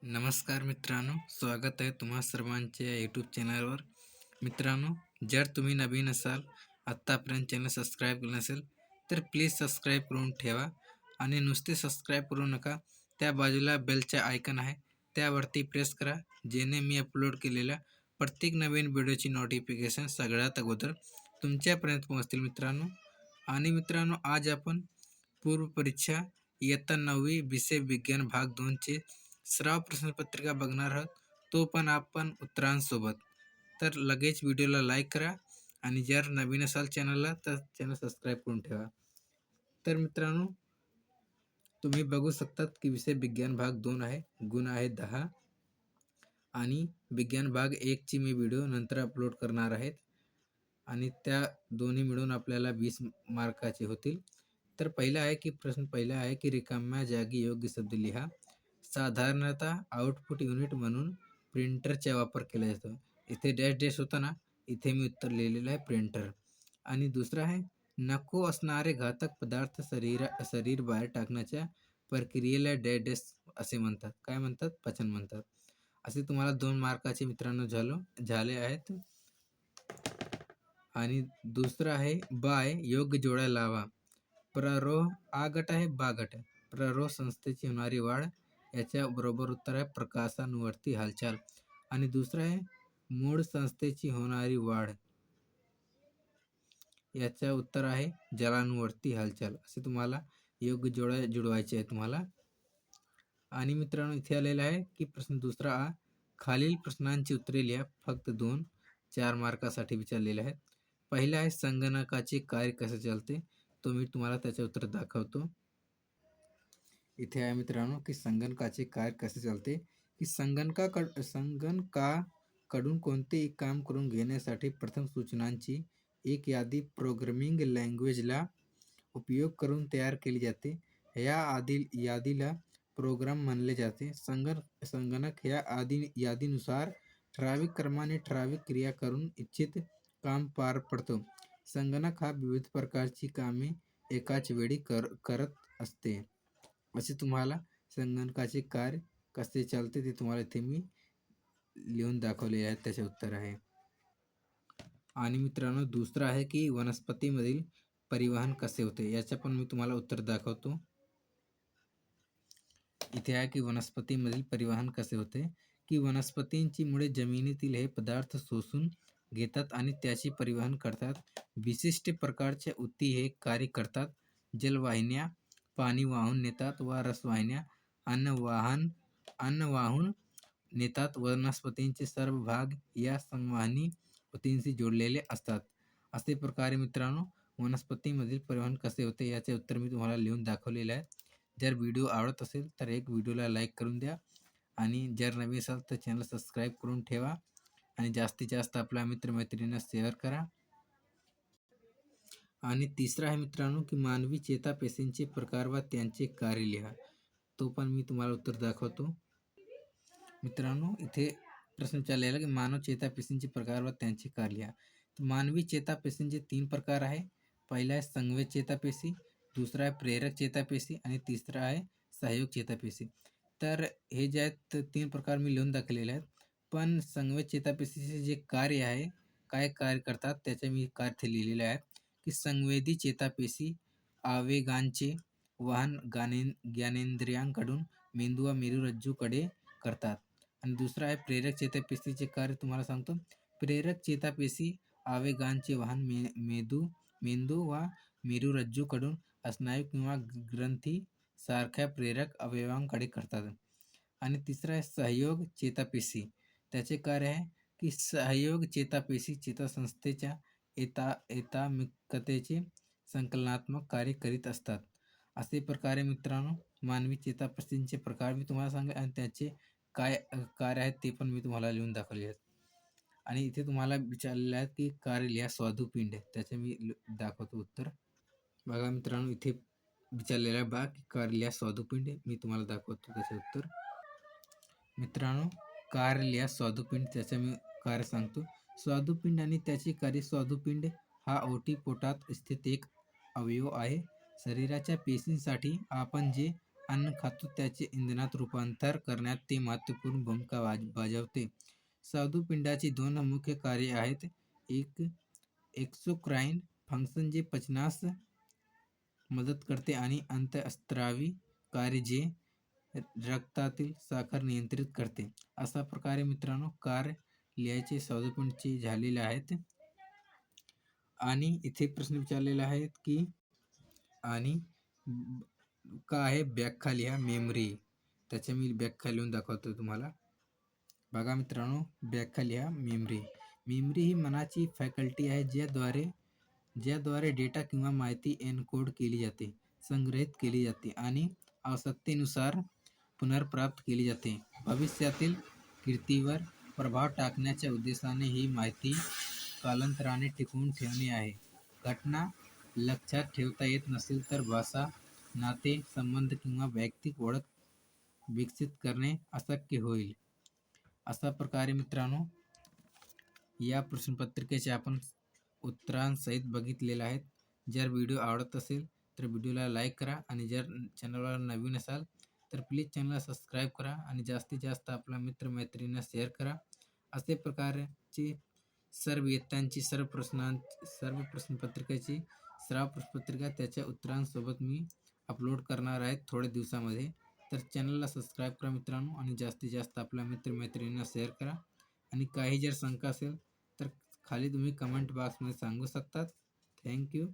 नमस्कार मित्रांनो, स्वागत आहे तुम्हा सर्वांचे या यूट्यूब चॅनलवर. मित्रांनो, जर तुम्ही नवीन असाल, आत्तापर्यंत चॅनल सबस्क्राईब केलं नसेल तर प्लीज सबस्क्राईब करून ठेवा. आणि नुसते सबस्क्राईब करू नका, त्या बाजूला बेलचा आयकन आहे त्यावरती प्रेस करा, जेणे मी अपलोड केलेल्या प्रत्येक नवीन व्हिडिओची नोटिफिकेशन सगळ्यात अगोदर तुमच्यापर्यंत पोहोचतील मित्रांनो. आणि मित्रांनो, आज आपण पूर्वपरीक्षा इयत्ता 9वी विषय विज्ञान भाग 2चे सराव प्रश्नपत्रिका बघणार आहोत, तो पण आपण उत्तरांसोबत. तर लगेच व्हिडिओला लाईक करा आणि जर नवीन असाल चॅनलला तर चॅनल सबस्क्राईब करून ठेवा. तर मित्रांनो, तुम्ही बघू शकतात की विषय विज्ञान भाग 2 आहे, गुण आहे 10 आणि विज्ञान भाग 1ची मी व्हिडिओ नंतर अपलोड करणार आहेत आणि त्या दोन्ही मिळून आपल्याला 20 मार्काचे होतील. तर पहिला आहे की रिकाम्या जागी योग्य शब्द लिहा. साधारणतः आउटपुट युनिट म्हणून प्रिंटरचा वापर केला जातो. इथे डॅश डॅश होता ना, इथे मी उत्तर लिहिलेलं आहे प्रिंटर. आणि दुसरा आहे नको असणारे घातक पदार्थ शरीर बाहेर टाकण्याच्या प्रक्रियेला डॅश डॅश असे म्हणतात. काय म्हणतात? पचन म्हणतात. असे तुम्हाला 2 मार्काचे मित्रांनो झाले आहेत. आणि दुसरं आहे बाय योग्य जोड्या लावा. प्ररोह आ गट आहे, बा गट. प्ररोह संस्थेची होणारी वाढ, याच्या बरोबर उत्तर आहे प्रकाशानुवर्ती हालचाल. आणि दुसरं आहे मूळ संस्थेची होणारी वाढ, याचं उत्तर आहे जलानुवर्ती हालचाल. असे तुम्हाला योग्य जोड्या जुळवायचे आहे तुम्हाला. आणि मित्रांनो, इथे आलेलं आहे की प्रश्न दुसरा आ, खालील प्रश्नांची उत्तरे लिहा. फक्त 4 मार्कासाठी विचारलेले आहेत. पहिला आहे संगणकाचे कार्य कसे चालते, तो मी तुम्हाला त्याचे उत्तर दाखवतो. इथे आहे मित्रांनो की संगणकाचे कार्य कसे चालते, की संगणकाकडून कोणतेही काम करून घेण्यासाठी प्रथम सूचनांची एक यादी प्रोग्रामिंग लँग्वेजला उपयोग करून तयार केली जाते. या यादीला प्रोग्राम म्हणले जाते. संगणक ह्या यादीनुसार ठराविक क्रमाने ठराविक क्रिया करून इच्छित काम पार पडतो. संगणक हा विविध प्रकारची कामे एकाच वेळी करत असते. असे तुम्हाला संगणकाचे कार्य कसे चालते ते तुम्हाला इथे मी लिहून दाखवले आहे, त्याचे उत्तर आहे. आणि मित्रांनो, दुसरं आहे की वनस्पतीमधील परिवहन कसे होते, याचे पण मी तुम्हाला उत्तर दाखवतो. इथे आहे की वनस्पतीमधील परिवहन कसे होते, की वनस्पतींची मुळे जमिनीतील हे पदार्थ शोषून घेतात आणि त्याचे परिवहन करतात. विशिष्ट प्रकारच्या ऊती हे कार्य करतात. जलवाहिन्या पाणी वाहून नेतात व रसवाहिन्या अन्न वाहून नेतात. वनस्पतींचे सर्व भाग या संवहनी ऊतींशी जोडलेले असतात. असे प्रकारे मित्रांनो, वनस्पतीमधील परिवहन कसे होते याचे उत्तर मी तुम्हाला लिहून दाखवलेले आहे. जर व्हिडिओ आवडत असेल तर एक व्हिडिओला लाईक करून द्या आणि जर नवीन असाल तर चॅनल सबस्क्राईब करून ठेवा आणि जास्तीत जास्त आपल्या मित्रमैत्रिणींना शेअर करा. आणि तिसरा आहे मित्रांनो की मानवी चेतापेशींचे प्रकार व त्यांचे कार्य लिहा. तो पण मी तुम्हाला उत्तर दाखवतो. मित्रांनो, इथे प्रश्न विचारलेला की मानव चेतापेशींचे प्रकार व त्यांचे कार्य लिहा. मानवी चेतापेशींचे 3 प्रकार आहे. पहिला आहे संवेद चेतापेशी, दुसरा आहे प्रेरक चेतापेशी आणि तिसरा आहे सहयोग चेतापेशी. तर हे जे आहेत 3 प्रकार मी लिहून दाखवलेले आहेत. पण संवेद चेतापेशीचे जे कार्य आहे, काय कार्य करतात त्याचे मी कार्य लिहिलेले आहे की संवेदी चेतापेशी आवेगांचे वहन ज्ञानेंद्रियांकडून मेंदू व मेरुरज्जूकडे करतात. आणि दुसरा आहे प्रेरक चेतापेशीचे कार्य तुम्हाला सांगतो. प्रेरक चेतापेशी आवेगांचे वाहन मेंदू व मेरुरज्जूकडून स्नायू किंवा ग्रंथी सारख्या प्रेरक अवयवांकडे करतात. आणि तिसरा आहे सहयोग चेतापेशी. त्याचे कार्य आहे की सहयोग चेतापेशी चेतासंस्थेच्या एकात्मिकतेचे संकलनात्मक कार्य करीत असतात. असे प्रकारे मित्रांनो, मानवी चेतापेशींचे प्रकार मी तुम्हाला सांगितले आणि त्याचे काय कार्य आहेत ते पण मी तुम्हाला लिहून दाखवले आहेत. आणि इथे तुम्हाला विचारलेलं आहे की कार्य लिहा स्वादुपिंड, त्याचे मी दाखवतो उत्तर. बघा मित्रांनो, इथे विचारलेलं आहे की कार्य लिहा स्वादुपिंड, मी तुम्हाला दाखवतो त्याचे उत्तर. मित्रांनो, कार्य लिहा स्वादुपिंड, त्याचे मी कार्य सांगतो. स्वादुपिंड आणि त्याचे कार्य. स्वादुपिंड हा ओटीपोटात स्थित एक अवयव आहे. शरीराच्या पेशींसाठी आपण जे अन्न खातो त्याचे इंधनात रूपांतर करण्यात ते महत्त्वपूर्ण भूमिका बजावते. स्वादुपिंडाची 2 मुख्य कार्ये आहेत. एक एक्सोक्राईन फंक्शन जे पचनास मदत करते आणि अंतःस्रावी कार्य जे रक्तातील साखर नियंत्रित करते. अशा प्रकारे मित्रांनो कार्य लिहायचे स्वादुपिंडचे झालेले आहेत. आणि इथे प्रश्न विचारलेला आहे की आणि का आहे व्याख्या लिहा मेमरी. त्याच्या मी व्याख्या लिहून दाखवतो तुम्हाला. बघा मित्रांनो, व्याख्या लिहा मेमरी. मेमरी ही मनाची फॅकल्टी आहे ज्याद्वारे डेटा किंवा माहिती एन्कोड केली जाते, संग्रहित केली जाते आणि आवश्यकतेनुसार पुनर्प्राप्त केली जाते. भविष्यातील कीर्तीवर प्रभाव टाकण्याच्या उद्देशाने ही माहिती कालांतराने टिकवून ठेवणे आहे. घटना लक्षात ठेवता येत नसेल तर भाषा, नाते, संबंध किंवा वैयक्तिक ओळख विकसित करणे अशक्य होईल. अशा प्रकारे मित्रांनो या प्रश्नपत्रिकेचे आपण उत्तरांसहित बघितलेले आहेत. जर व्हिडिओ आवडत असेल तर व्हिडिओला लाईक करा आणि जर चॅनलवर नवीन असाल तर प्लीज चॅनलला सबस्क्राईब करा आणि जास्तीत जास्त आपल्या मित्रमैत्रिणींना शेअर करा. असे प्रकारचे सर्व इयत्तांची सर्व प्रश्नपत्रिकेची सराव प्रश्नपत्रिका त्याच्या उत्तरांसोबत मी अपलोड करणार आहे थोड्या दिवसामध्ये. तर चॅनलला सबस्क्राईब करा मित्रांनो आणि जास्तीत जास्त आपल्या मित्रमैत्रिणींना शेअर करा. आणि काही जर शंका असेल तर खाली तुम्ही कमेंट बॉक्समध्ये सांगू शकतात. थँक्यू.